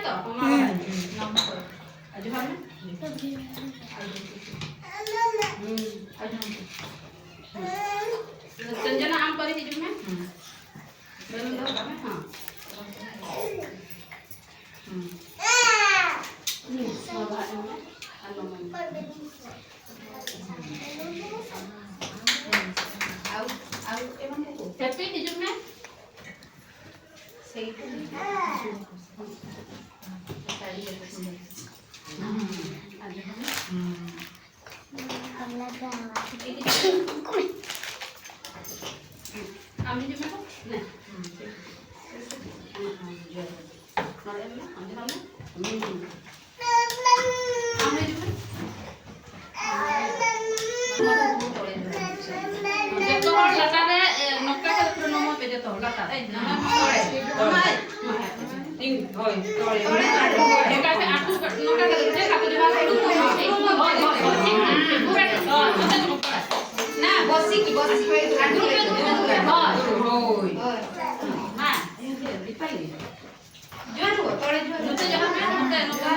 तो हमारा नंबर आज हम संजना आम पर ही जो में बेलन दो में हां हैप्पी जो में सही আমি যে মেকো না নরে না আমি না আমি যে যেতো হল লাটারে নক্কা করে পুরো নম পে যেতো লাটা এই না পড়ে আমাই টিং হয় তড়ে একাতে আটু নক্কা করে যে কাটে দিবা না বসি কি বসি আটু হয় হ্যাঁ দিপাই জোর তড়ে জোর তো যখন মতে নক্কা